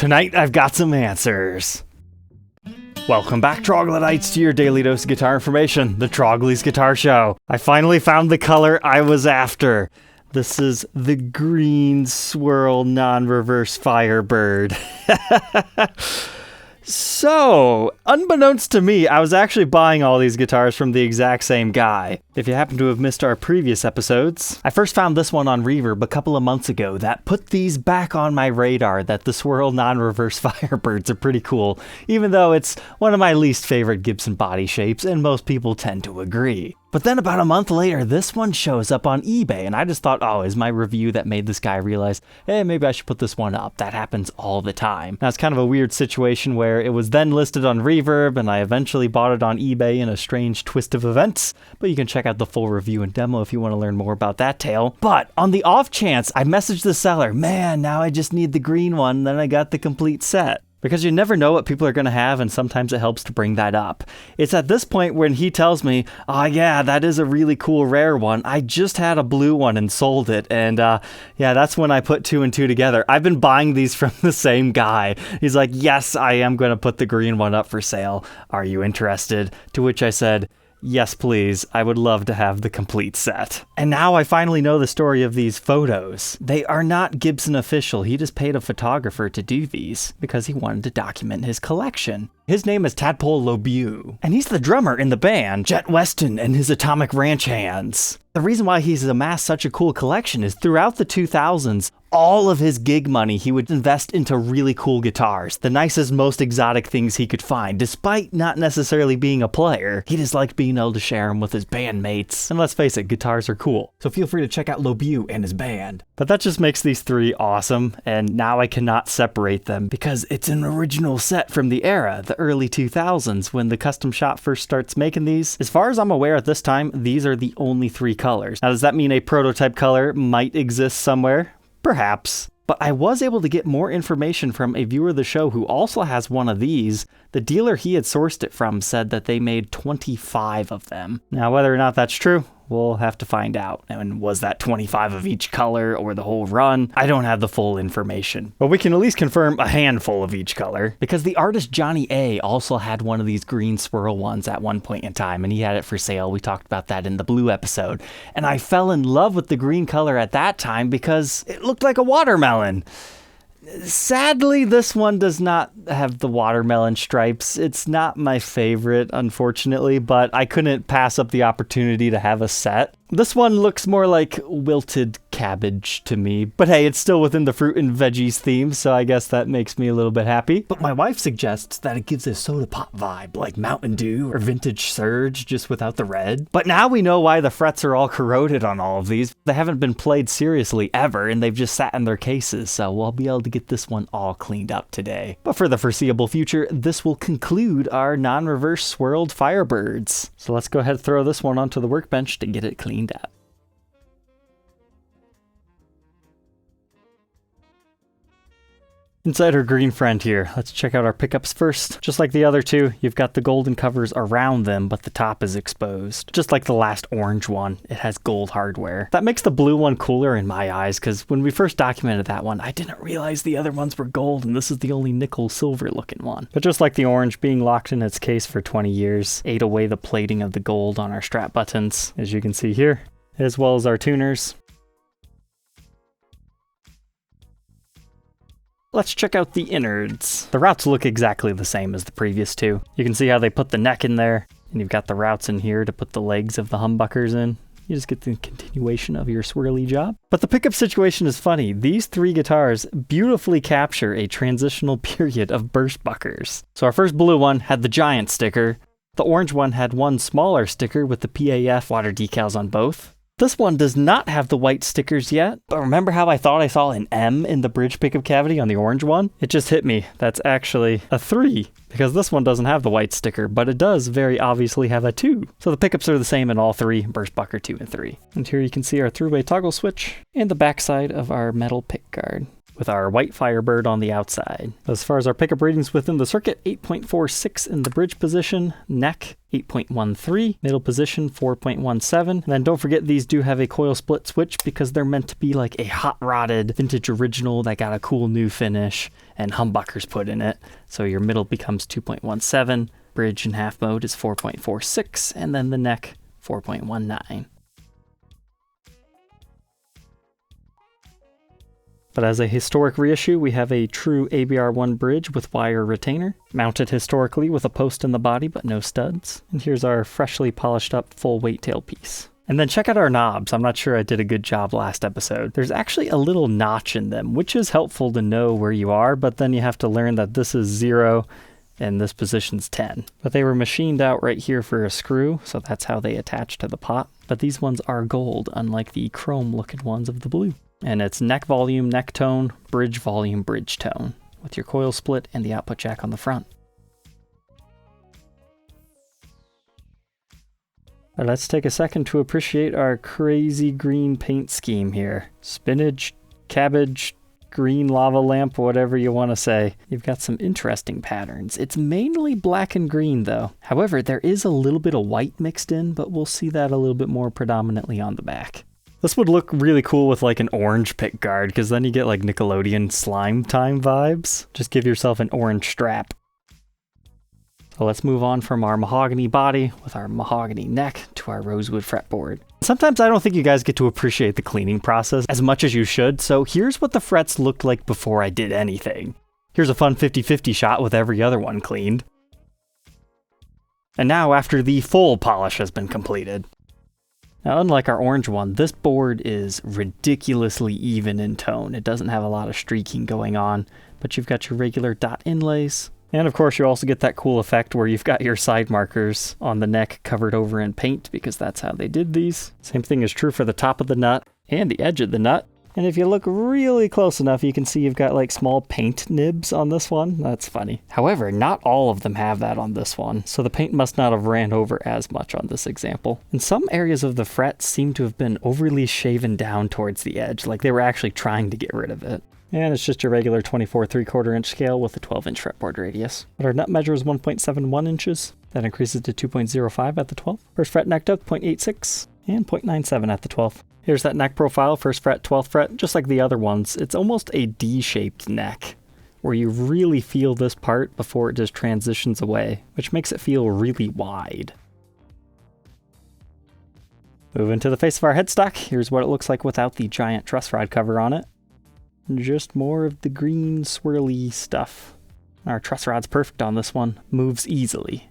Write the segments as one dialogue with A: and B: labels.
A: Tonight I've got some answers. Welcome back, Troglodytes, to your daily dose of guitar information, the Trogly's Guitar Show. I finally found the color I was after. This is the green swirl non-reverse Firebird. So, unbeknownst to me, I was actually buying all these guitars from the exact same guy. If you happen to have missed our previous episodes, I first found this one on Reverb a couple of months ago that put these back on my radar, that the swirl non-reverse Firebirds are pretty cool, even though it's one of my least favorite Gibson body shapes, and most people tend to agree. But then about a month later, this one shows up on eBay, and I just thought, oh, is my review that made this guy realize, hey, maybe I should put this one up. That happens all the time. Now, it's kind of a weird situation where it was then listed on Reverb, and I eventually bought it on eBay in a strange twist of events, but you can check out the full review and demo if you want to learn more about that tale. But on the off chance, I messaged the seller, man, now I just need the green one, then I got the complete set. Because you never know what people are going to have, and sometimes it helps to bring that up. It's at this point when he tells me, oh yeah, that is a really cool rare one. I just had a blue one and sold it, and yeah, that's when I put two and two together. I've been buying these from the same guy. He's like, yes, I am going to put the green one up for sale. Are you interested? To which I said, yes, please. I would love to have the complete set. And now I finally know the story of these photos. They are not Gibson official. He just paid a photographer to do these because he wanted to document his collection. His name is Tadpole LoBue, and he's the drummer in the band Jet Weston and his Atomic Ranch Hands. The reason why he's amassed such a cool collection is throughout the 2000s, all of his gig money he would invest into really cool guitars, the nicest, most exotic things he could find, despite not necessarily being a player. He just liked being able to share them with his bandmates. And let's face it, guitars are cool, so feel free to check out LoBue and his band. But that just makes these three awesome, and now I cannot separate them because it's an original set from the era, the early 2000s, when the custom shop first starts making these. As far as I'm aware at this time, these are the only three colors. Now, does that mean a prototype color might exist somewhere? Perhaps. But I was able to get more information from a viewer of the show who also has one of these. The dealer he had sourced it from said that they made 25 of them. Now, whether or not that's true, we'll have to find out. And was that 25 of each color or the whole run? I don't have the full information. But we can at least confirm a handful of each color, because the artist Johnny A also had one of these green swirl ones at one point in time, and he had it for sale. We talked about that in the blue episode. And I fell in love with the green color at that time because it looked like a watermelon. Sadly, this one does not have the watermelon stripes. It's not my favorite, unfortunately, but I couldn't pass up the opportunity to have a set. This one looks more like wilted cabbage to me, but hey, it's still within the fruit and veggies theme, so I guess that makes me a little bit happy. But my wife suggests that it gives a soda pop vibe, like Mountain Dew or Vintage Surge, just without the red. But now we know why the frets are all corroded on all of these. They haven't been played seriously ever, and they've just sat in their cases, so we'll be able to get this one all cleaned up today. But for the foreseeable future, this will conclude our non-reverse swirled Firebirds. So let's go ahead and throw this one onto the workbench to get it cleaned up. Inside our green friend here, let's check out our pickups first. Just like the other two, you've got the golden covers around them, but the top is exposed. Just like the last orange one, it has gold hardware. That makes the blue one cooler in my eyes, because when we first documented that one, I didn't realize the other ones were gold, and this is the only nickel silver looking one. But just like the orange, being locked in its case for 20 years, ate away the plating of the gold on our strap buttons, as you can see here, as well as our tuners. Let's check out the innards. The routes look exactly the same as the previous two. You can see how they put the neck in there, and you've got the routes in here to put the legs of the humbuckers in. You just get the continuation of your swirly job. But the pickup situation is funny. These three guitars beautifully capture a transitional period of burst buckers. So our first blue one had the giant sticker. The orange one had one smaller sticker with the PAF water decals on both. This one does not have the white stickers yet, but remember how I thought I saw an M in the bridge pickup cavity on the orange one? It just hit me. That's actually a 3, because this one doesn't have the white sticker, but it does very obviously have a 2. So the pickups are the same in all three, burst bucker 2 and 3. And here you can see our throughway toggle switch and the backside of our metal pick guard. with our white Firebird on the outside. As far as our pickup readings within the circuit, 8.46 in the bridge position, neck 8.13, middle position 4.17, and then don't forget these do have a coil split switch because they're meant to be like a hot rodded vintage original that got a cool new finish and humbuckers put in it. So your middle becomes 2.17, bridge in half mode is 4.46, and then the neck 4.19. But as a historic reissue, we have a true ABR1 bridge with wire retainer, mounted historically with a post in the body but no studs. And here's our freshly polished up full weight tailpiece. And then check out our knobs. I'm not sure I did a good job last episode. There's actually a little notch in them, which is helpful to know where you are, but then you have to learn that this is 0 and this position's 10. But they were machined out right here for a screw, so that's how they attach to the pot. But these ones are gold, unlike the chrome looking ones of the blue. And it's neck volume, neck tone, bridge volume, bridge tone, with your coil split and the output jack on the front. Now let's take a second to appreciate our crazy green paint scheme here. Spinach, cabbage, green lava lamp, whatever you want to say. You've got some interesting patterns. It's mainly black and green though. However, there is a little bit of white mixed in, but we'll see that a little bit more predominantly on the back. This would look really cool with like an orange pick guard, because then you get like Nickelodeon slime time vibes. Just give yourself an orange strap. So let's move on from our mahogany body with our mahogany neck to our rosewood fretboard. Sometimes I don't think you guys get to appreciate the cleaning process as much as you should, so here's what the frets looked like before I did anything. Here's a fun 50-50 shot with every other one cleaned. And now after the full polish has been completed. Now, unlike our orange one, this board is ridiculously even in tone. It doesn't have a lot of streaking going on, but you've got your regular dot inlays. And of course, you also get that cool effect where you've got your side markers on the neck covered over in paint, because that's how they did these. Same thing is true for the top of the nut and the edge of the nut. And if you look really close enough, you can see you've got like small paint nibs on this one. That's funny. However, not all of them have that on this one, so the paint must not have ran over as much on this example. And some areas of the fret seem to have been overly shaven down towards the edge, like they were actually trying to get rid of it. And it's just your regular 24 3/4 inch scale with a 12-inch fretboard radius. But our nut measure is 1.71 inches. That increases to 2.05 at the 12th. First fret neck depth 0.86 and 0.97 at the 12th. Here's that neck profile, 1st fret, 12th fret, just like the other ones. It's almost a D-shaped neck, where you really feel this part before it just transitions away, which makes it feel really wide. Moving to the face of our headstock, here's what it looks like without the giant truss rod cover on it. Just more of the green swirly stuff. Our truss rod's perfect on this one, moves easily.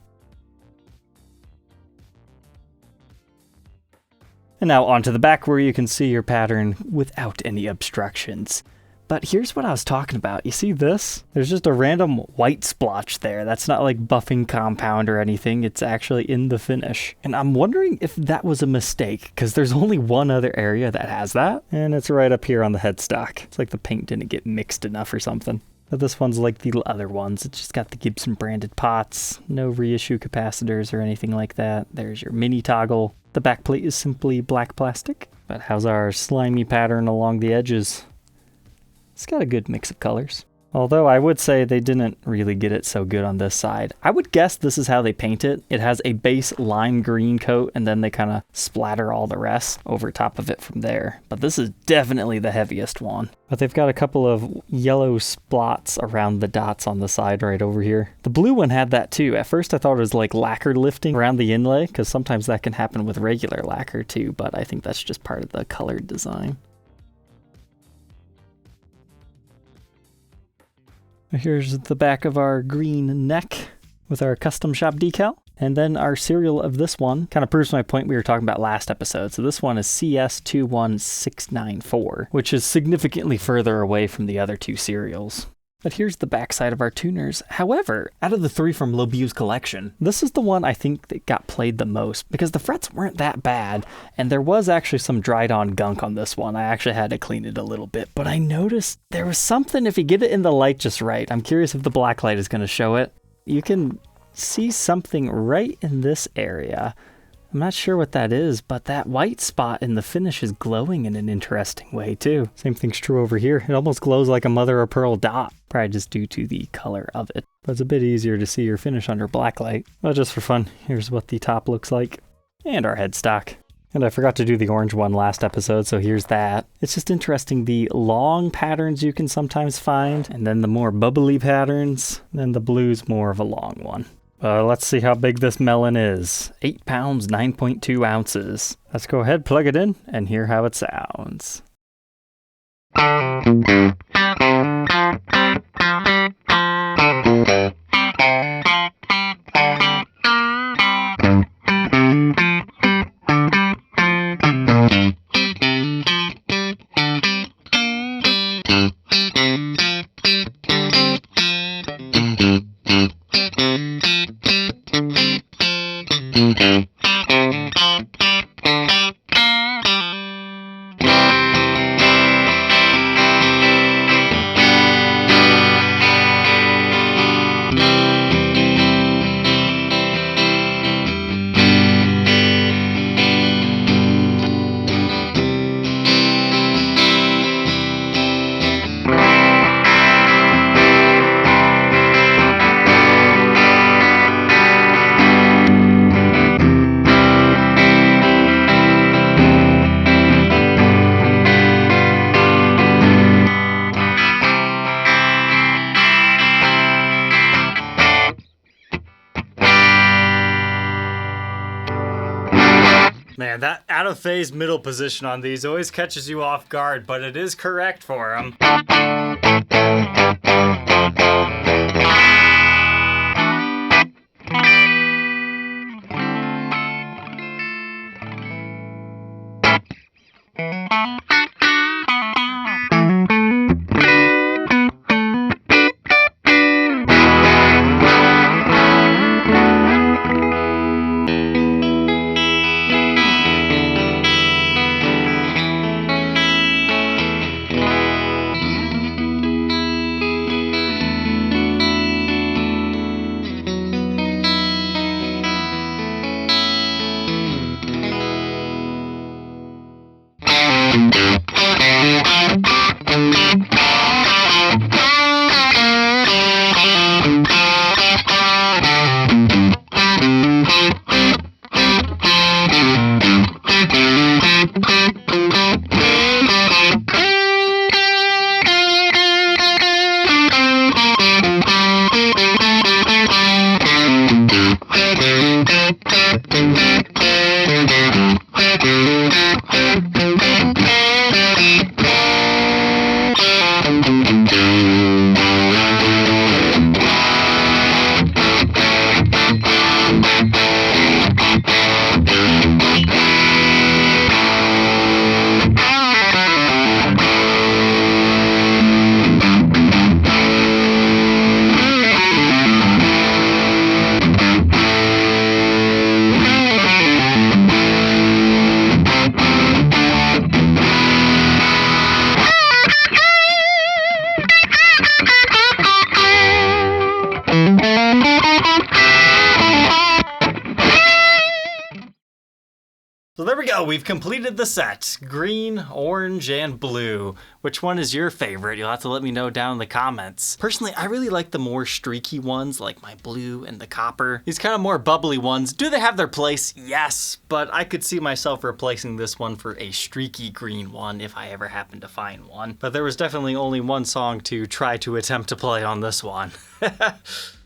A: And now onto the back where you can see your pattern without any obstructions. But here's what I was talking about. You see this? There's just a random white splotch there. That's not like buffing compound or anything. It's actually in the finish. And I'm wondering if that was a mistake, because there's only one other area that has that. And it's right up here on the headstock. It's like the paint didn't get mixed enough or something. But this one's like the other ones. It's just got the Gibson branded pots, no reissue capacitors or anything like that. There's your mini toggle. The back plate is simply black plastic. But how's our slimy pattern along the edges? It's got a good mix of colors. Although I would say they didn't really get it so good on this side. I would guess this is how they paint it. It has a base lime green coat and then they kind of splatter all the rest over top of it from there. But this is definitely the heaviest one. But they've got a couple of yellow spots around the dots on the side right over here. The blue one had that too. At first I thought it was like lacquer lifting around the inlay, because sometimes that can happen with regular lacquer too, but I think that's just part of the colored design. Here's the back of our green neck with our custom shop decal. And then our serial of this one kind of proves my point we were talking about last episode. So this one is CS21694, which is significantly further away from the other two serials. But here's the backside of our tuners. However, out of the 3 from LoBue's collection, this is the one I think that got played the most, because the frets weren't that bad, and there was actually some dried on gunk on this one. I actually had to clean it a little bit, but I noticed there was something, if you get it in the light just right, I'm curious if the black light is going to show it. You can see something right in this area I'm not sure what that is, but that white spot in the finish is glowing in an interesting way too. Same thing's true over here. It almost glows like a mother of pearl dot, probably just due to the color of it. But it's a bit easier to see your finish under black light. But just for fun, here's what the top looks like. And our headstock. And I forgot to do the orange one last episode, so here's that. It's just interesting the long patterns you can sometimes find, and then the more bubbly patterns, then the blue's more of a long one. Let's see how big this melon is. 8 pounds, 9.2 ounces. Let's go ahead, plug it in, and hear how it sounds. Man, that out of phase middle position on these always catches you off guard, but it is correct for them. So there we go, we've completed the set. Green, orange, and blue. Which one is your favorite? You'll have to let me know down in the comments. Personally, I really like the more streaky ones, like my blue and the copper. These kind of more bubbly ones, do they have their place? Yes, but I could see myself replacing this one for a streaky green one if I ever happen to find one. But there was definitely only one song to try to attempt to play on this one.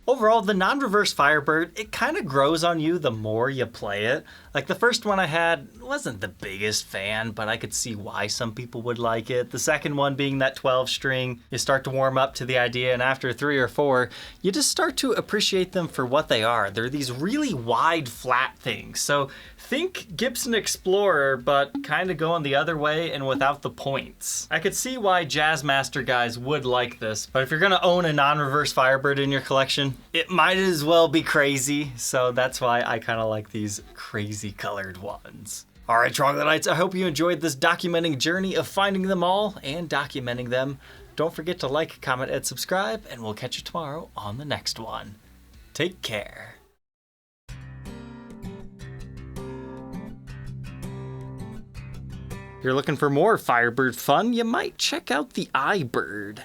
A: Overall, the non-reverse Firebird, it kind of grows on you the more you play it. Like the first one I had wasn't the biggest fan, but I could see why some people would like it. The second one being that 12 string, you start to warm up to the idea, and after 3 or 4, you just start to appreciate them for what they are. They're these really wide, flat things. So think Gibson Explorer, but kind of going the other way and without the points. I could see why Jazzmaster guys would like this, but if you're gonna own a non-reverse Firebird in your collection, it might as well be crazy. So that's why I kind of like these crazy colored ones. All right, Troglodytes, I hope you enjoyed this documenting journey of finding them all and documenting them. Don't forget to like, comment, and subscribe, and we'll catch you tomorrow on the next one. Take care. you're looking for more Firebird fun, you might check out the iBird.